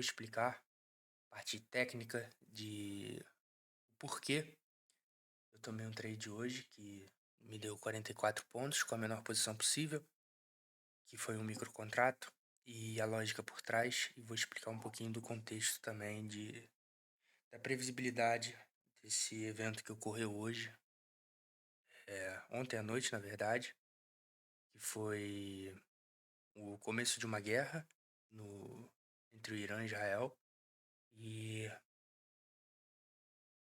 explicar a parte técnica de o porquê eu tomei um trade hoje que me deu 44 pontos com a menor posição possível, que foi um microcontrato, e a lógica por trás, e vou explicar um pouquinho do contexto também da previsibilidade desse evento que ocorreu hoje, ontem à noite, na verdade, que foi o começo de uma guerra entre o Irã e Israel, e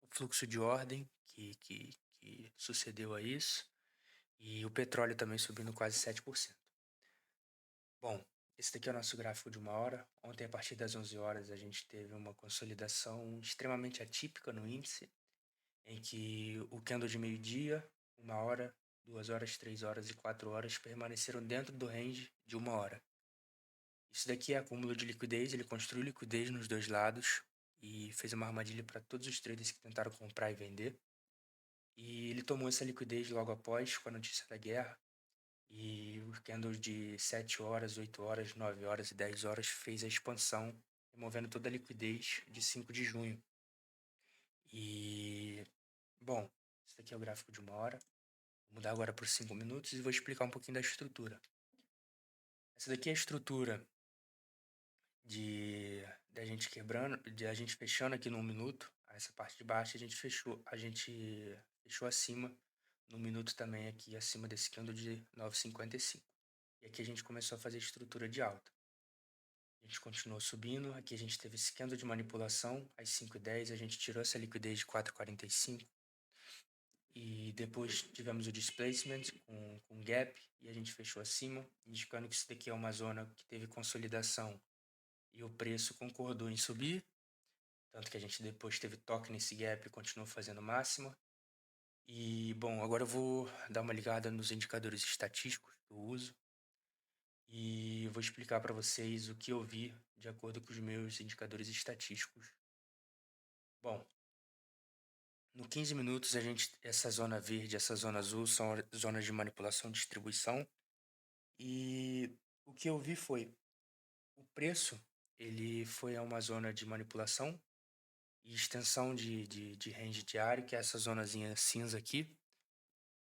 o fluxo de ordem que sucedeu a isso, e o petróleo também subindo quase 7%. Bom, esse daqui é o nosso gráfico de uma hora. Ontem, a partir das 11 horas, a gente teve uma consolidação extremamente atípica no índice, em que o candle de meio-dia, 1 hora, 2 horas, 3 horas e 4 horas permaneceram dentro do range de 1 hora. Isso daqui é acúmulo de liquidez, ele construiu liquidez nos dois lados e fez uma armadilha para todos os traders que tentaram comprar e vender. E ele tomou essa liquidez logo após, com a notícia da guerra, e os candles de 7 horas, 8 horas, 9 horas e 10 horas fez a expansão, removendo toda a liquidez de 5 de junho. E, bom, esse daqui é o gráfico de 1 hora. Vou mudar agora por 5 minutos e vou explicar um pouquinho da estrutura. Essa daqui é a estrutura da gente quebrando, de a gente fechando aqui no 1 minuto. Essa parte de baixo a gente fechou acima no minuto também aqui acima desse candle de 9,55. E aqui a gente começou a fazer estrutura de alta. A gente continuou subindo, aqui a gente teve esse candle de manipulação às 5h10, a gente tirou essa liquidez de 4,45 e depois tivemos o displacement com gap e a gente fechou acima, indicando que isso daqui é uma zona que teve consolidação e o preço concordou em subir, tanto que a gente depois teve toque nesse gap e continuou fazendo máxima. E, bom, agora eu vou dar uma ligada nos indicadores estatísticos que eu uso e vou explicar para vocês o que eu vi de acordo com os meus indicadores estatísticos. Bom, no 15 minutos, essa zona verde e essa zona azul são zonas de manipulação e distribuição. E o que eu vi foi o preço, ele foi a uma zona de manipulação e extensão de range diário, que é essa zonazinha cinza aqui,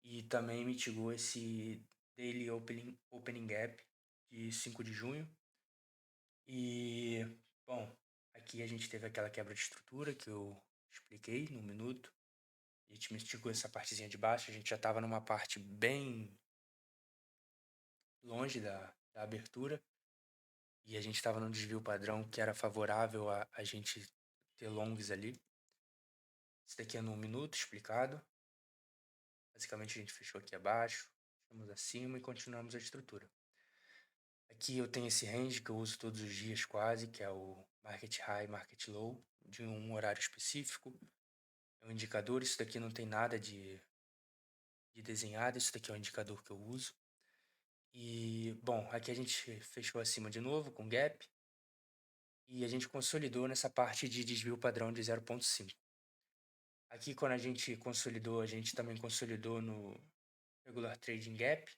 e também mitigou esse daily opening gap de 5 de junho. E, bom, aqui a gente teve aquela quebra de estrutura que eu expliquei no minuto. A gente mitigou essa partezinha de baixo, a gente já estava numa parte bem longe da abertura e a gente estava num desvio padrão que era favorável a gente ter longs ali. Isso daqui é no 1 minuto explicado. Basicamente a gente fechou aqui abaixo, fechamos acima e continuamos a estrutura. Aqui eu tenho esse range que eu uso todos os dias quase, que é o Market High, Market Low, de um horário específico. É um indicador, isso daqui não tem nada de desenhado, isso daqui é um indicador que eu uso. E, bom, aqui a gente fechou acima de novo com gap e a gente consolidou nessa parte de desvio padrão de 0,5. Aqui quando a gente consolidou, a gente também consolidou no regular trading gap.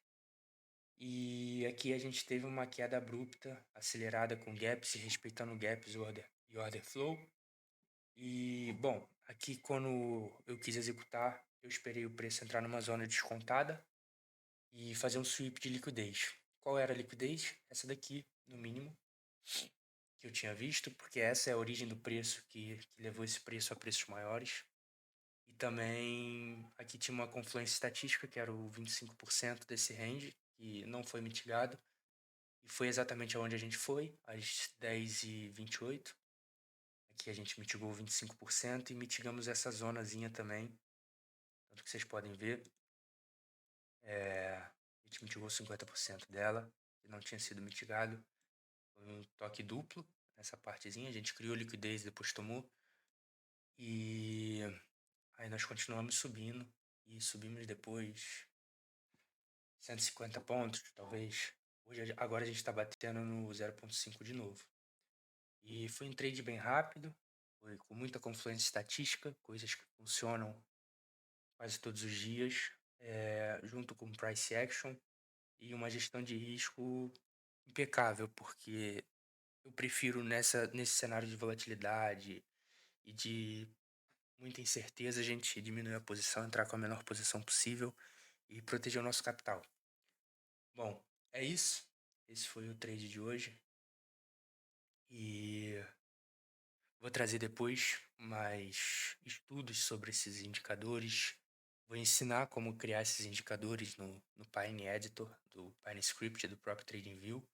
E aqui a gente teve uma queda abrupta, acelerada com gaps, respeitando gaps e order flow. E, bom, aqui quando eu quis executar, eu esperei o preço entrar numa zona descontada e fazer um sweep de liquidez. Qual era a liquidez? Essa daqui, no mínimo, que eu tinha visto, porque essa é a origem do preço que levou esse preço a preços maiores. E também aqui tinha uma confluência estatística, que era o 25% desse range, que não foi mitigado. E foi exatamente aonde a gente foi, às 10h28. Aqui a gente mitigou 25% e mitigamos essa zonazinha também. Tanto que vocês podem ver, a gente mitigou 50% dela, que não tinha sido mitigado. Foi um toque duplo nessa partezinha. A gente criou liquidez, depois tomou. E aí nós continuamos subindo. E subimos depois 150 pontos, talvez. Agora a gente está batendo no 0,5 de novo. E foi um trade bem rápido, foi com muita confluência estatística, coisas que funcionam quase todos os dias, junto com price action e uma gestão de risco impecável, porque eu prefiro nesse cenário de volatilidade e de muita incerteza, a gente diminuir a posição, entrar com a menor posição possível e proteger o nosso capital. Bom, é isso. Esse foi o trade de hoje. E vou trazer depois mais estudos sobre esses indicadores. Vou ensinar como criar esses indicadores no Pine Editor, do Pine Script, do próprio TradingView.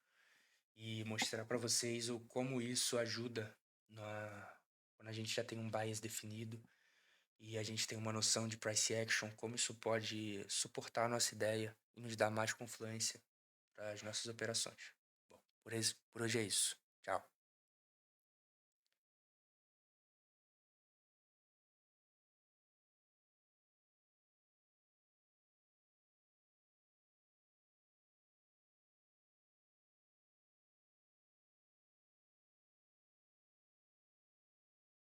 E mostrar para vocês como isso ajuda quando a gente já tem um bias definido e a gente tem uma noção de price action, como isso pode suportar a nossa ideia e nos dar mais confluência para as nossas operações. Bom, por hoje é isso. Tchau.